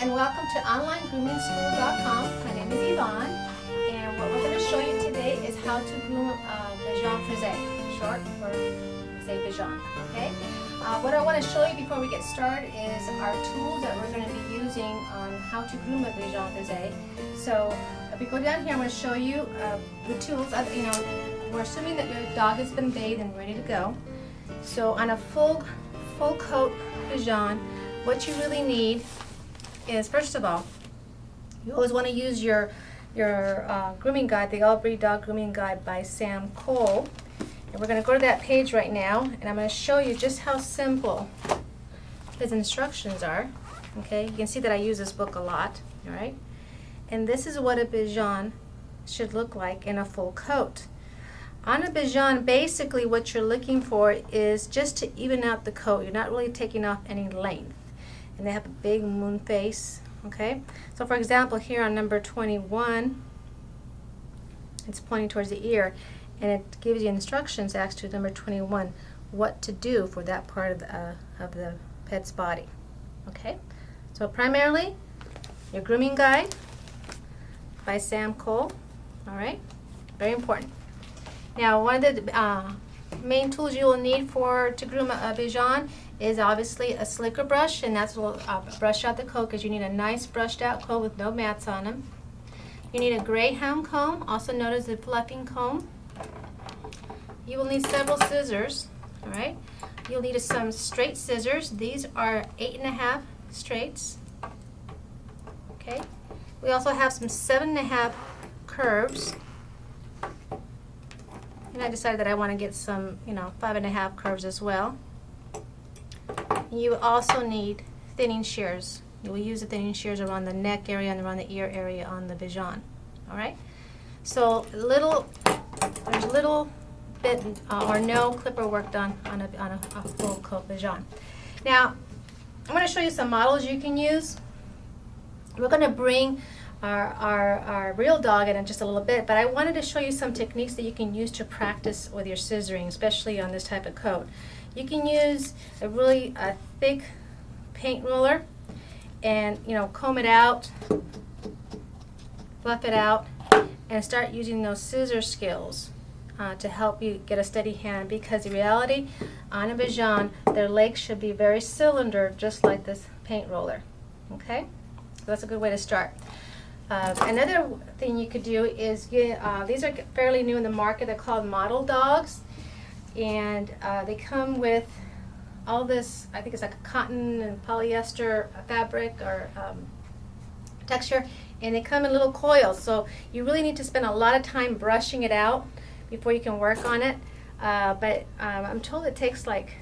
and welcome to onlinegroomingschool.com. My name is Yvonne, and what we're going to show you today is how to groom a bichon frise, short for say bichon. Okay. What I want to show you before we get started is our tools that we're going to be using on how to groom a bichon frise. So if we go down here, I'm going to show you the tools. We're assuming that your dog has been bathed and ready to go. So on a full coat bichon, what you really need is, first of all, you always want to use your grooming guide, the All-Breed Dog Grooming Guide by Sam Cole. And we're going to go to that page right now, and I'm going to show you just how simple his instructions are. Okay, you can see that I use this book a lot. All right, and this is what a bichon should look like in a full coat. On a bichon, basically what you're looking for is just to even out the coat. You're not really taking off any length. And they have a big moon face, okay? So for example, here on number 21, it's pointing towards the ear, and it gives you instructions, actually, number 21, what to do for that part of the pet's body, okay? So primarily, your grooming guide by Sam Cole, all right? Very important. Now, one of the main tools you will need to groom a bichon is obviously a slicker brush, and that's what will brush out the coat, because you need a nice brushed out coat with no mats on them. You need a greyhound comb, also known as a fluffing comb. You will need several scissors, all right? You'll need some straight scissors. These are 8.5 straights, okay? We also have some 7.5 curves. And I decided that I want to get some, 5.5 curves as well. You also need thinning shears. You will use the thinning shears around the neck area and around the ear area on the bichon. All right. So there's little bit or no clipper work done on a full coat bichon. Now I'm going to show you some models you can use. We're going to bring our real dog in just a little bit, but I wanted to show you some techniques that you can use to practice with your scissoring, especially on this type of coat. You can use a really thick paint roller and comb it out, fluff it out, and start using those scissor skills to help you get a steady hand, because in reality on a bichon their legs should be very cylinder, just like this paint roller. Okay, so that's a good way to start. Another thing you could do is these are fairly new in the market. They're called model dogs, and they come with all this, I think it's like a cotton and polyester fabric or texture, and they come in little coils, so you really need to spend a lot of time brushing it out before you can work on it, but I'm told it takes like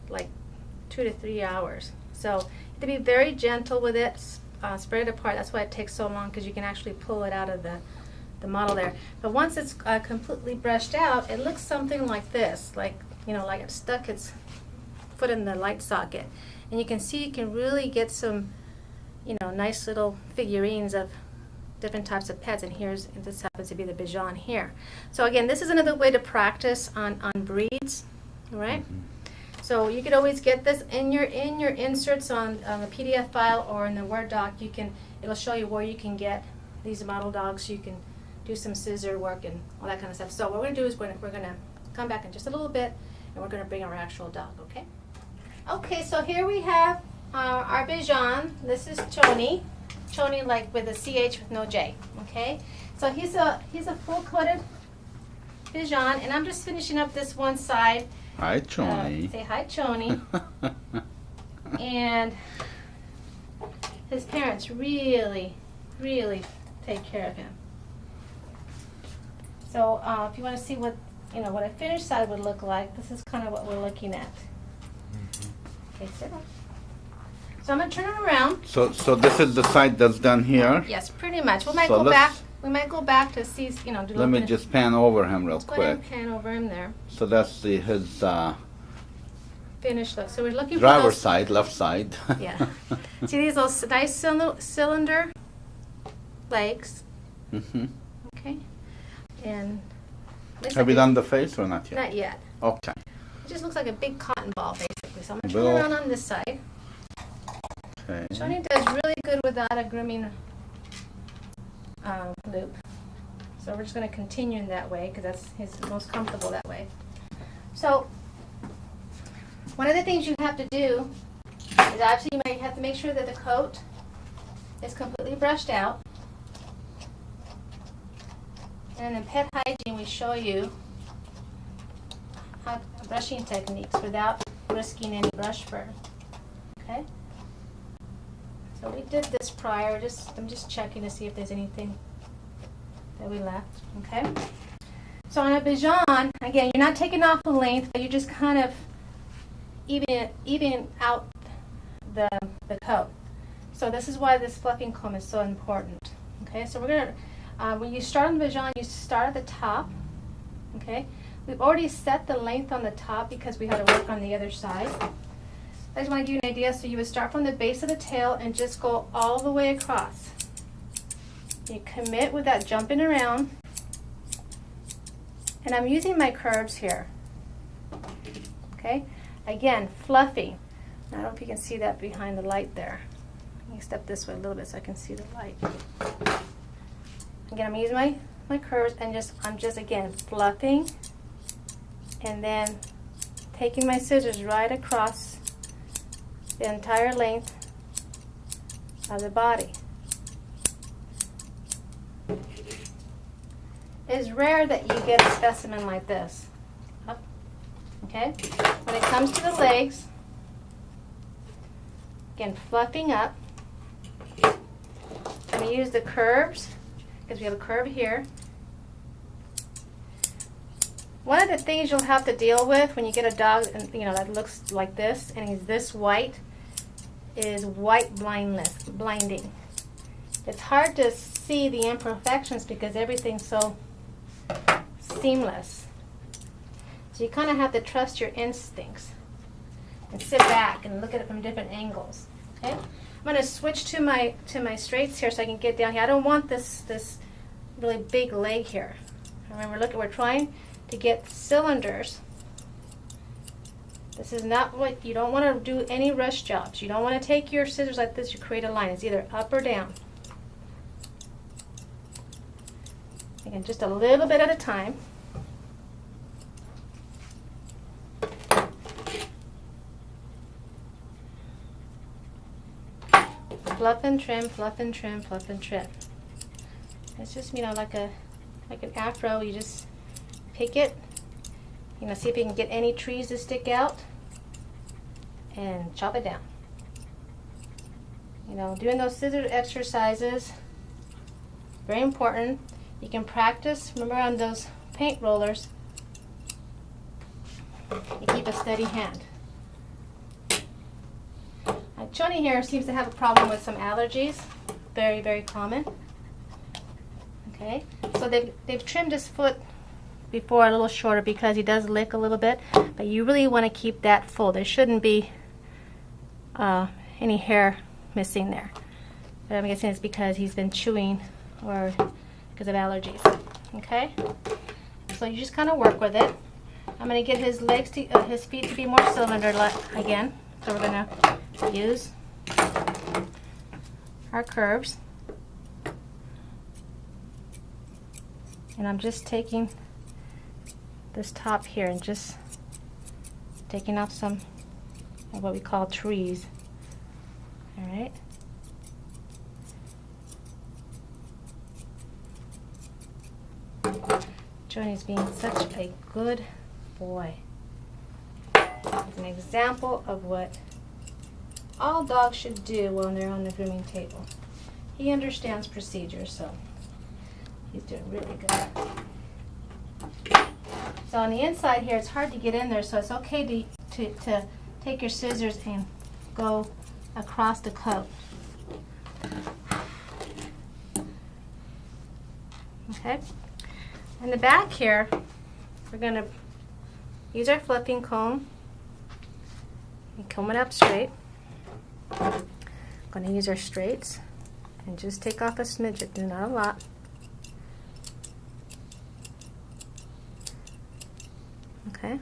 2 to 3 hours, so you have to be very gentle with it. Spread it apart. That's why it takes so long, because you can actually pull it out of the model there. But once it's completely brushed out, it looks something like this, like it stuck its foot in the light socket. And you can see you can really get some nice little figurines of different types of pets. And this happens to be the bichon here. So again, this is another way to practice on breeds. All right. So you could always get this in your inserts on the PDF file or in the Word doc. It'll show you where you can get these model dogs, so you can do some scissor work and all that kind of stuff. So what we're going to do is we're going to come back in just a little bit, and we're going to bring our actual dog. Okay. Okay. So here we have our bichon. This is Choni. Choni, like with a CH with no J. Okay. So he's a full coated bichon, and I'm just finishing up this one side. Hi, Choni. Say hi, Choni. And his parents really, really take care of him. So if you want to see what a finished side would look like, this is kind of what we're looking at. Okay, sit up. So I'm gonna turn it around. So this is the side that's done here? Yes, pretty much. We might go back. We might go back to see, do let me just pan over him real quick. Go ahead and pan over him there. So that's his finished look. So we're looking for driver's side, left side. Yeah. See these little nice cylinder legs. Mm-hmm. Okay. And have you done the face or not yet? Not yet. Okay. It just looks like a big cotton ball, basically. So I'm going to turn around on this side. Okay. Johnny does really good without a grooming loop. So we're just going to continue in that way because that's his most comfortable that way. So one of the things you have to do is actually you might have to make sure that the coat is completely brushed out. And in pet hygiene we show you how brushing techniques without risking any brush fur. Okay? So we did this prior, I'm just checking to see if there's anything that we left. Okay? So on a bichon, again, you're not taking off the length, but you're just kind of even out the coat. So this is why this fluffing comb is so important. Okay, so we're gonna when you start on the bichon, you start at the top. Okay, we've already set the length on the top because we had to work on the other side. I just want to give you an idea. So you would start from the base of the tail and just go all the way across. You commit without jumping around. And I'm using my curves here. Okay, again, fluffy. I don't know if you can see that behind the light there. Let me step this way a little bit so I can see the light. Again, I'm using my curves and I'm just again fluffing and then taking my scissors right across the entire length of the body. It's rare that you get a specimen like this. Up. Okay? When it comes to the legs, again, fluffing up. I'm going to use the curves because we have a curve here. One of the things you'll have to deal with when you get a dog that looks like this and he's this white is white blinding. It's hard to see the imperfections because everything's so seamless. So you kind of have to trust your instincts and sit back and look at it from different angles. Okay? I'm going to switch to my straights here so I can get down here. I don't want this really big leg here. Remember, look, we're trying to get cylinders. This is not what you don't want to do any rush jobs. You don't want to take your scissors like this. You create a line. It's either up or down. Again, just a little bit at a time. Fluff and trim, fluff and trim, fluff and trim. It's just, like an afro. You just pick it, see if you can get any trees to stick out and chop it down. Doing those scissor exercises, very important. You can practice, remember on those paint rollers, you keep a steady hand. Johnny here seems to have a problem with some allergies, very, very common. Okay, so they've trimmed his foot before a little shorter because he does lick a little bit, but you really want to keep that full. There shouldn't be any hair missing there. But I'm guessing it's because he's been chewing or because of allergies. Okay, so you just kind of work with it. I'm going to get his legs his feet to be more cylinder-like again. So we're going to use our curves. And I'm just taking this top here and just taking off some of what we call trees. All right. Johnny's being such a good boy. It's an example of what all dogs should do when they're on the grooming table. He understands procedures, so he's doing really good. So on the inside here, it's hard to get in there, so it's okay to take your scissors and go across the coat. Okay. In the back here, we're going to use our fluffing comb and comb it up straight. Going to use our straights and just take off a smidget, not a lot. Okay.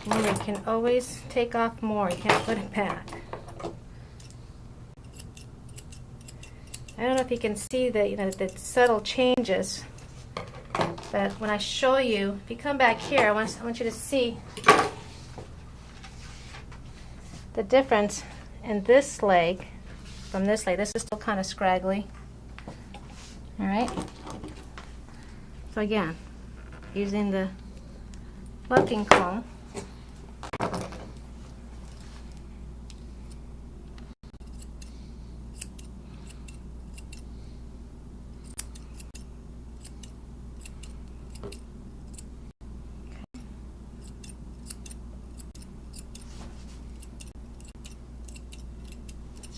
Remember, you can always take off more. You can't put it back. I don't know if you can see the, the subtle changes, but when I show you, if you come back here, I want you to see the difference in this leg from this leg. This is still kind of scraggly. All right. So again, using the plucking comb,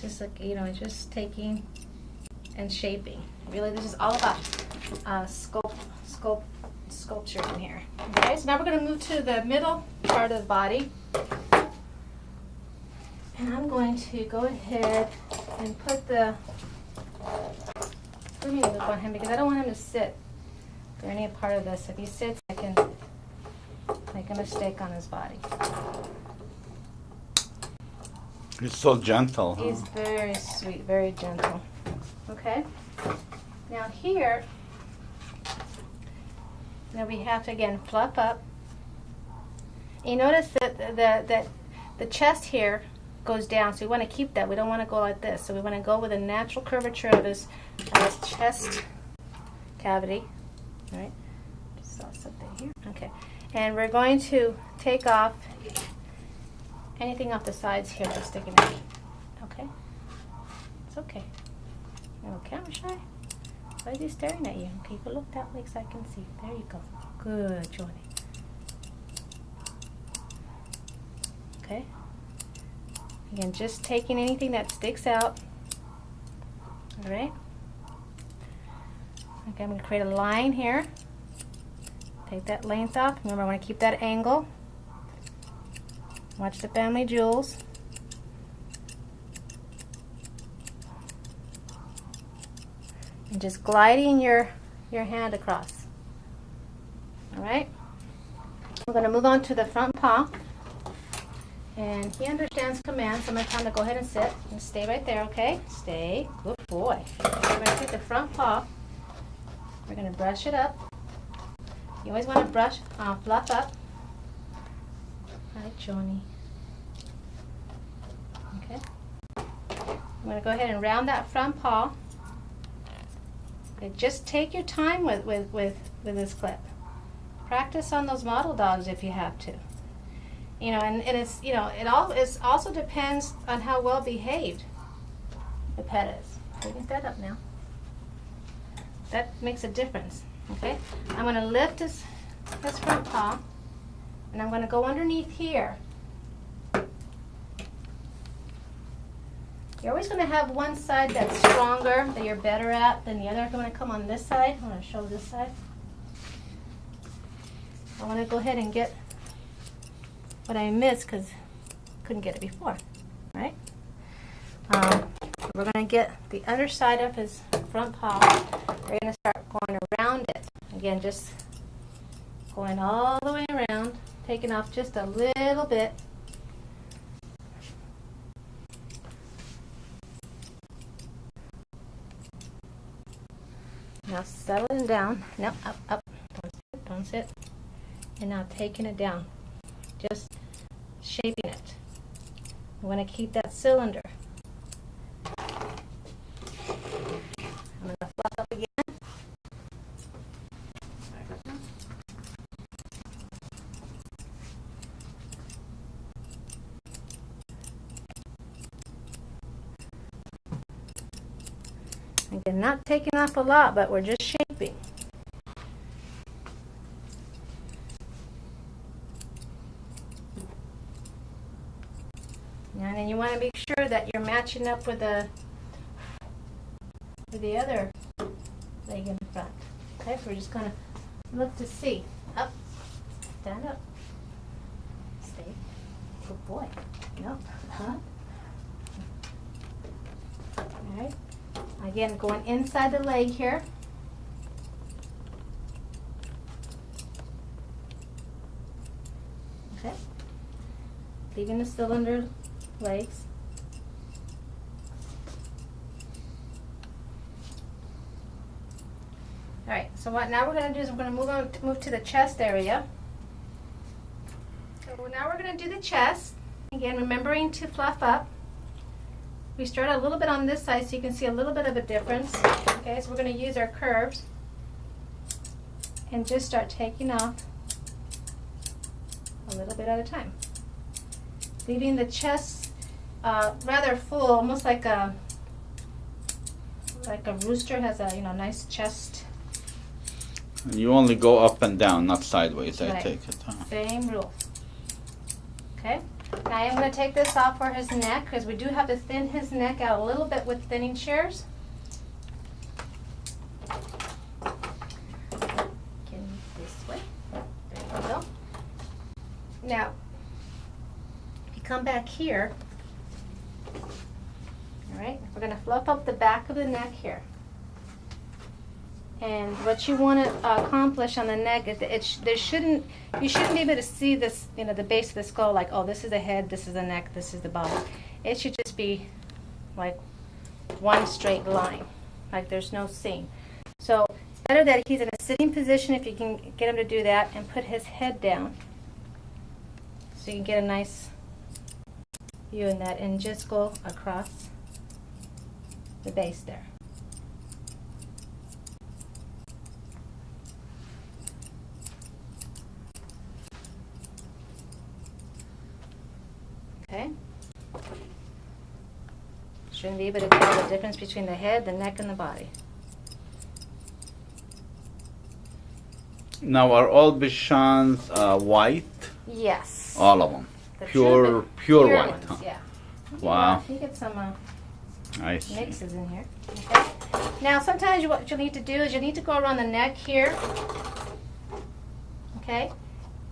just like, just taking and shaping. Really, this is all about sculpture in here. Okay, so now we're going to move to the middle part of the body. And I'm going to go ahead and put the grooming loop on him because I don't want him to sit for any part of this. If he sits, I can make a mistake on his body. He's so gentle. He's very sweet, very gentle. Okay. Now here, we have to again fluff up. You notice that the chest here goes down, so we want to keep that. We don't want to go like this. So we want to go with a natural curvature of his chest cavity. All right. Just saw something here. Okay. And we're going to take off anything off the sides here that's sticking out. Okay? It's okay. You're a little camera shy? Why is he staring at you? Okay, you look that way so I can see. There you go. Good, Johnny. Okay? Again, just taking anything that sticks out. Alright? Okay, I'm going to create a line here. Take that length off. Remember, I want to keep that angle. Watch the family jewels. And just gliding your hand across. Alright? We're going to move on to the front paw. And he understands commands, so I'm going to tell him to go ahead and sit. And stay right there, okay? Stay. Good boy. We're going to take the front paw. We're going to brush it up. You always want to brush, fluff up. Hi, Johnny. Okay. I'm going to go ahead and round that front paw. Okay, just take your time with this clip. Practice on those model dogs if you have to. And it's, it also depends on how well behaved the pet is. You can stand up now. That makes a difference. Okay. I'm going to lift this front paw. And I'm going to go underneath here. You're always going to have one side that's stronger, that you're better at than the other. I'm going to come on this side. I'm going to show this side. I want to go ahead and get what I missed because I couldn't get it before. Right? We're going to get the underside of his front paw. We're going to start going around it. Again, just going all the way around. Taking off just a little bit. Now settling down. No, up. Don't sit. And now taking it down. Just shaping it. We want to keep that cylinder. I'm going to fluff up again. Again, not taking off a lot, but we're just shaping. And then you want to make sure that you're matching up with the other leg in the front. Okay, so we're just going to look to see. Up, stand up, stay. Good boy. No, huh? All right. Again, going inside the leg here. Okay. Leaving the cylinder legs. All right, so what now we're going to do is we're going to move to the chest area. So now we're going to do the chest. Again, remembering to fluff up. We start a little bit on this side so you can see a little bit of a difference. Okay, so we're going to use our curves and just start taking off a little bit at a time. Leaving the chest rather full, almost like a rooster has a nice chest. And you only go up and down, not sideways. Right. I take it. Huh? Same rule. Okay. Now I am going to take this off for his neck because we do have to thin his neck out a little bit with thinning shears. Get this way. There we go. Now, if you come back here, all right, we're going to fluff up the back of the neck here. And what you want to accomplish on the neck is that you shouldn't be able to see this, the base of the skull, like, oh, this is the head, this is the neck, this is the body. It should just be like one straight line, like there's no seam. So it's better that he's in a sitting position if you can get him to do that, and put his head down so you can get a nice view in that, and just go across the base there. Okay. Shouldn't be able to tell the difference between the head, the neck, and the body. Now, are all bichons white? Yes. All of them. The Pure white. Ones, Huh? yeah. Wow. You get some I see. mixes in here. Okay. Now, sometimes what you'll need to do is you need to go around the neck here. Okay.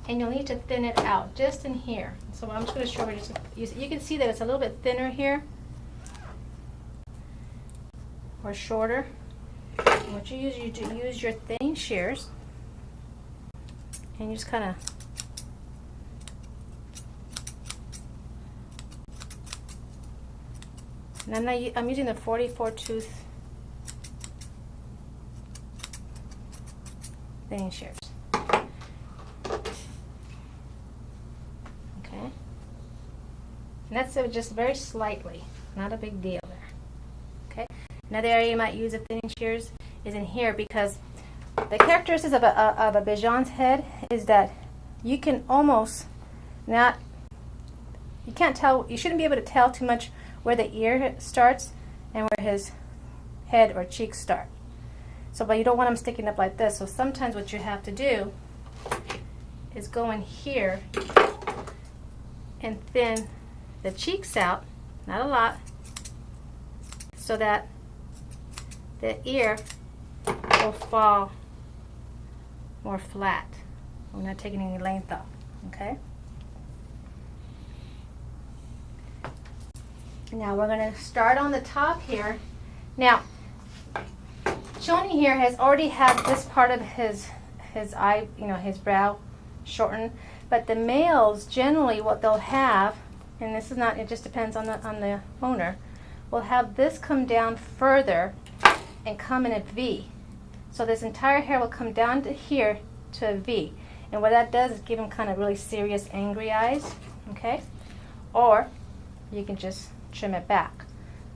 And you'll need to thin it out just in here. So I'm just going to show you. You can see that it's a little bit thinner here, or shorter. And what you use your thinning shears, and you just kind of and I'm using the 44 tooth thinning shears. And that's just very slightly, not a big deal there. Okay. Another area you might use of thinning shears is in here, because the characteristics of a bichon's head is that you can almost not, you can't tell, you shouldn't be able to tell too much where the ear starts and where his head or cheeks start. So, but you don't want them sticking up like this. So sometimes what you have to do is go in here and thin the cheeks out, not a lot, so that the ear will fall more flat. We're not taking any length off, okay? Now we're going to start on the top here. Now, Johnny here has already had this part of his eye, his brow shortened, but the males generally what they'll have, and this is not, it just depends on the owner, will have this come down further and come in a V. So this entire hair will come down to here to a V. And what that does is give him kind of really serious, angry eyes, okay? Or you can just trim it back.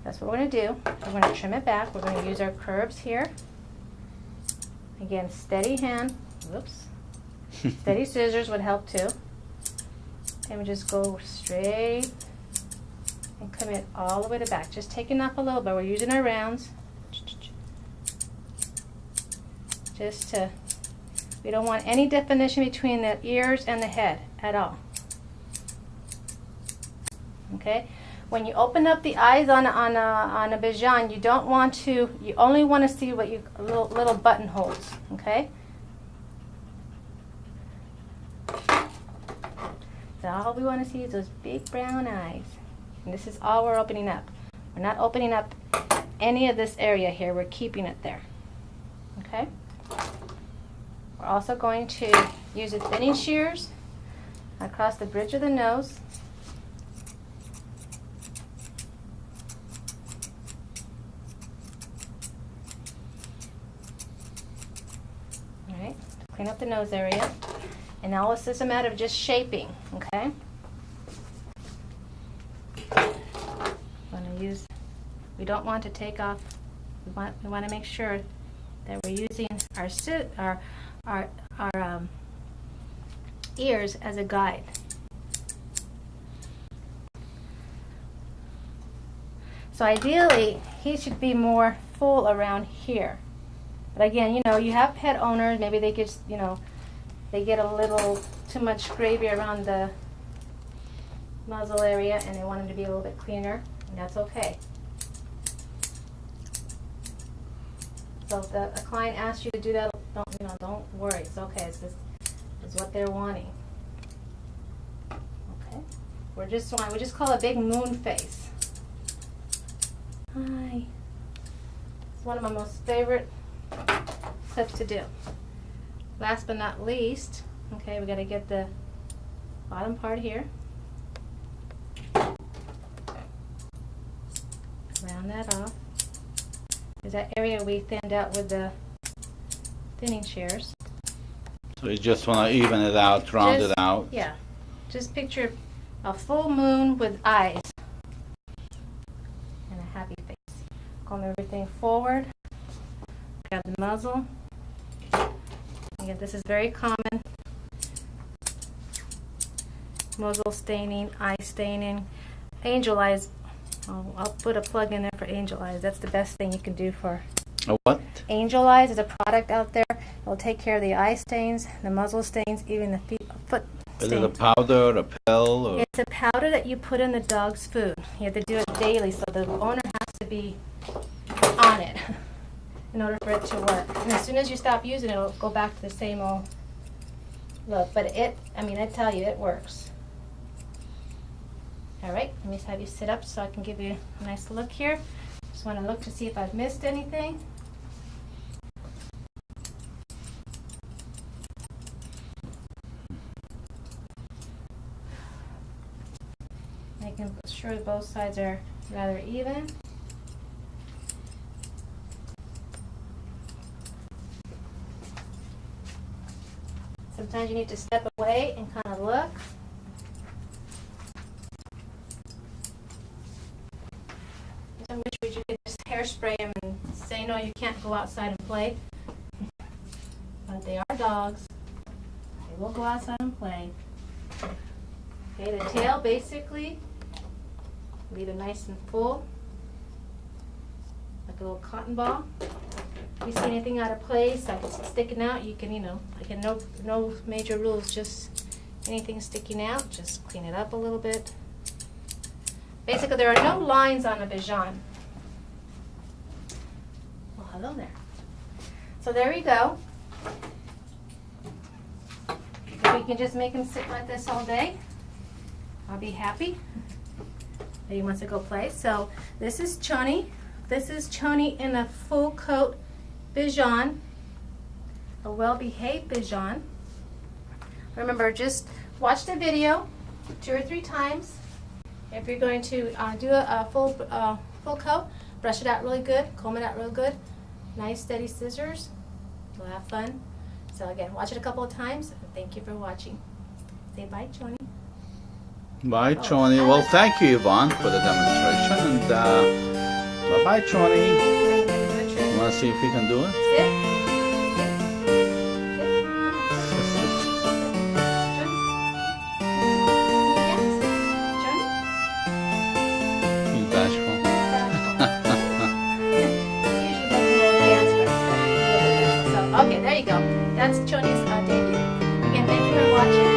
That's what we're going to do. We're going to trim it back. We're going to use our curves here. Again, steady hand. Whoops. Steady scissors would help too. And we just go straight and come in all the way to back. Just taking off a little bit. We're using our rounds. Just to, we don't want any definition between the ears and the head at all. Okay? When you open up the eyes on a bichon, you don't want to, you only want to see what little buttonholes, okay? So all we want to see is those big brown eyes. And this is all we're opening up. We're not opening up any of this area here. We're keeping it there. Okay? We're also going to use the thinning shears across the bridge of the nose. clean up the nose area. And now it's just a matter of just shaping, okay? We don't want to take off. We want to make sure that we're using our ears as a guide. So ideally, he should be more full around here. But again, you know, you have pet owners, maybe they get, you know, they get a little too much gravy around the muzzle area and they want him to be a little bit cleaner, and that's okay. So if a client asks you to do that, don't worry, it's okay. It's what they're wanting. Okay, we just call it a big moon face. Hi. It's one of my most favorite clips to do. Last but not least, okay, we got to get the bottom part here. Round that off. Is that area we thinned out with the thinning shears. So you just want to even it out, round it out. Yeah. Just picture a full moon with eyes and a happy face. Comb everything forward. Grab the muzzle. Again, this is very common. Muzzle staining, eye staining, angel eyes. I'll put a plug in there for angel eyes. That's the best thing you can do for A what? Angel Eyes is a product out there. It'll take care of the eye stains, the muzzle stains, even the foot stains. Is it a powder, a pill? Or? It's a powder that you put in the dog's food. You have to do it daily, so the owner has to be on it in order for it to work. And as soon as you stop using it, it'll go back to the same old look. But I tell you, it works. All right, let me have you sit up so I can give you a nice look here. Just want to look to see if I've missed anything. Making sure both sides are rather even. Sometimes you need to step away and kind of look. I wish you could just hairspray them and say, no, you can't go outside and play. But they are dogs. They will go outside and play. Okay, the tail basically, leave it nice and full, like a little cotton ball. If you see anything out of place, like it's sticking out, you can, again, no major rules, just anything sticking out, just clean it up a little bit. Basically, there are no lines on a bichon. Well, hello there. So there you go. If we can just make him sit like this all day, I'll be happy. He wants to go play. So this is Choni. This is Choni in a full coat bichon, a well-behaved bichon. Remember, just watch the video 2 or 3 times. If you're going to do a full coat, brush it out really good, comb it out real good. Nice steady scissors. You'll have fun. So again, watch it a couple of times. And thank you for watching. Say bye, Choni. Bye, Choni. Well, thank you, Yvonne, for the demonstration. And bye-bye, Choni. You want to see if we can do it? Sit. Okay, there you go. That's Choni's debut. Again, thank you for watching.